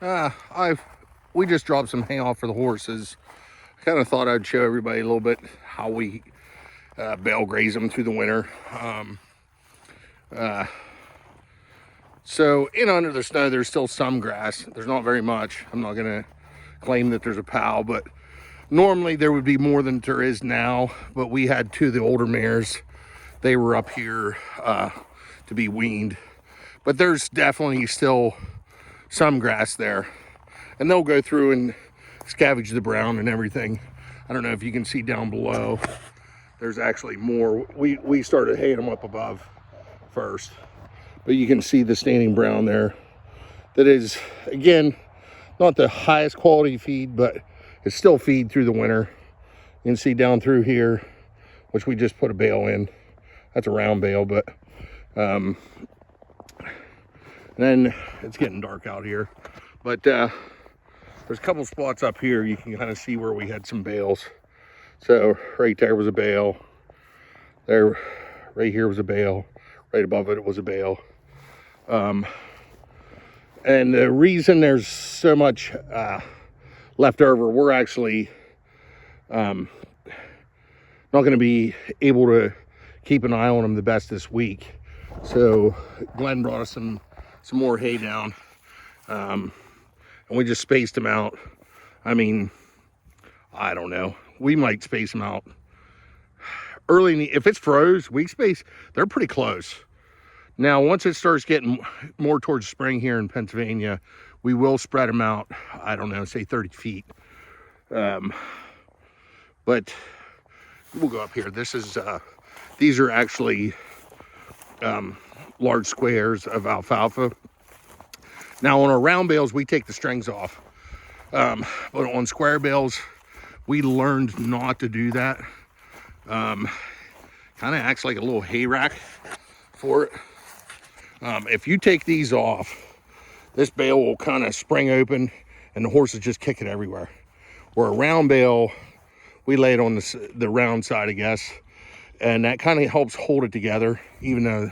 We just dropped some hay off for the horses. I kind of thought I'd show everybody a little bit how we bale graze them through the winter. So in under the snow, there's still some grass. There's not very much. I'm not gonna claim that there's a pile, but normally there would be more than there is now. But we had two of the older mares. They were up here to be weaned, but there's definitely still some grass there, and they'll go through and scavenge the brown and everything. I don't know if you can see down below, there's actually more. We started haying them up above first, but you can see the standing brown there. That is, again, not the highest quality feed, but it's still feed through the winter. You can see down through here, which we just put a bale in. That's a round bale, but then it's getting dark out here. But there's a couple spots up here you can kind of see where we had some bales. So right there was a bale. There, right here was a bale. Right above it was a bale. And the reason there's so much left over, we're actually not going to be able to keep an eye on them the best this week. So Glenn brought us some more hay down, and we just spaced them out. I mean, I don't know, we might space them out early if it's froze, we space, they're pretty close. Now once it starts getting more towards spring here in Pennsylvania, we will spread them out, I don't know, say 30 feet. But we'll go up here. This is these are actually large squares of alfalfa. Now on our round bales, we take the strings off. But on square bales, we learned not to do that. Kind of acts like a little hay rack for it. If you take these off, this bale will kind of spring open and the horses just kick it everywhere. Where a round bale, we lay it on the round side, I guess, and that kind of helps hold it together, even though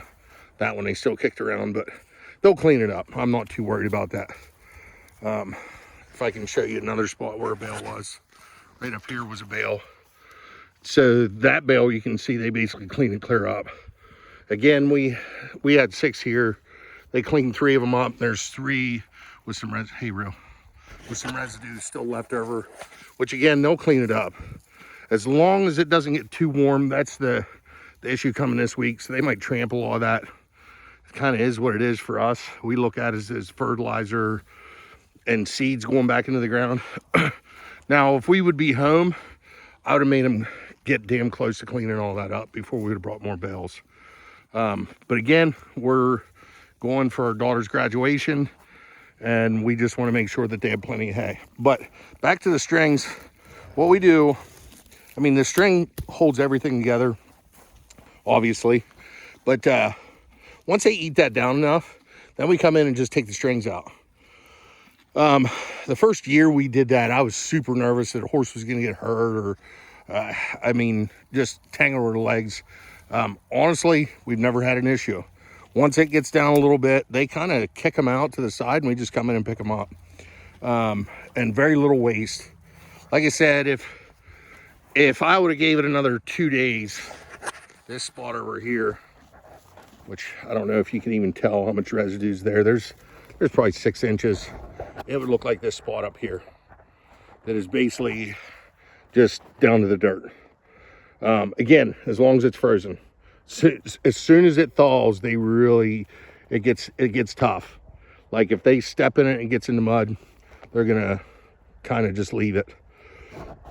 that one they still kicked around, but they'll clean it up. I'm not too worried about that. If I can show you another spot where a bale was. Right up here was a bale. So that bale, you can see they basically clean it clear up. Again, we had 6 here. They cleaned 3 of them up. There's 3 with some with some residue still left over, which again, they'll clean it up. As long as it doesn't get too warm, that's the issue coming this week. So they might trample all that. It kind of is what it is for us. We look at it as fertilizer and seeds going back into the ground. Now, if we would be home, I would have made them get damn close to cleaning all that up before we would have brought more bales. But again, we're going for our daughter's graduation, and we just want to make sure that they have plenty of hay. But back to the strings, what we do, I mean, the string holds everything together, obviously. But once they eat that down enough, then we come in and just take the strings out. The first year we did that, I was super nervous that a horse was going to get hurt or, I mean, just tangle over the legs. Honestly, we've never had an issue. Once it gets down a little bit, they kind of kick them out to the side and we just come in and pick them up. And very little waste. Like I said, if I would have gave it another 2 days, this spot over here, which I don't know if you can even tell how much residue is there. There's probably 6 inches. It would look like this spot up here that is basically just down to the dirt. Again, as long as it's frozen. As soon as it thaws, it gets tough. Like if they step in it and gets in the mud, they're gonna kind of just leave it.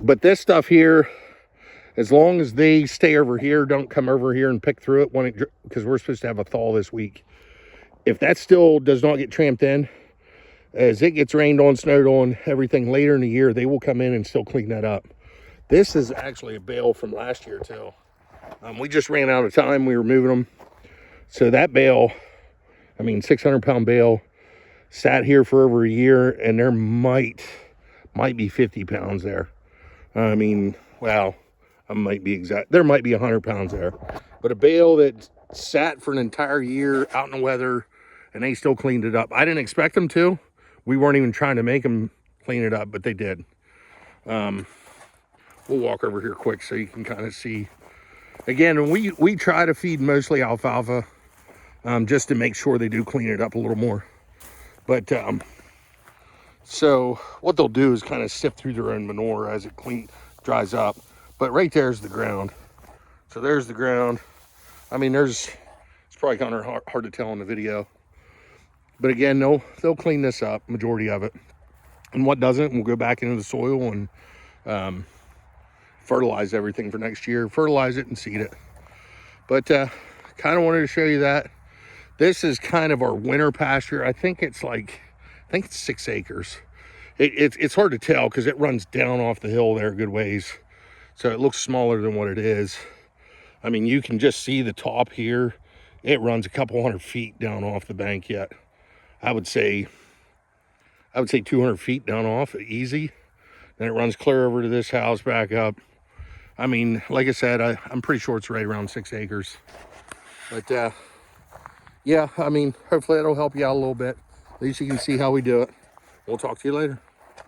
But this stuff here, as long as they stay over here, don't come over here and pick through it because we're supposed to have a thaw this week. If that still does not get tramped in, as it gets rained on, snowed on, everything later in the year, they will come in and still clean that up. This is actually a bale from last year too. We just ran out of time. We were moving them. So that bale, I mean, 600-pound bale, sat here for over a year, and there might be 50 pounds there. I mean, well, I might be exact. There might be 100 pounds there. But a bale that sat for an entire year out in the weather, and they still cleaned it up. I didn't expect them to, We weren't even trying to make them clean it up, but they did. We'll walk over here quick so you can kind of see. Again, we try to feed mostly alfalfa, just to make sure they do clean it up a little more. But so what they'll do is kind of sift through their own manure as it dries up. But right there's the ground. So there's the ground. I mean, it's probably kind of hard to tell in the video. But again, they'll clean this up, majority of it. And what doesn't, we'll go back into the soil and fertilize everything for next year. Fertilize it and seed it. But kind of wanted to show you that. This is kind of our winter pasture. I think it's 6 acres. It's hard to tell because it runs down off the hill there a good ways. So it looks smaller than what it is. I mean, you can just see the top here. It runs a couple 100 feet down off the bank yet. I would say 200 feet down off, easy. Then it runs clear over to this house, back up. I mean, like I said, I'm pretty sure it's right around 6 acres. But yeah, I mean, hopefully that'll help you out a little bit. At least you can see how we do it. We'll talk to you later.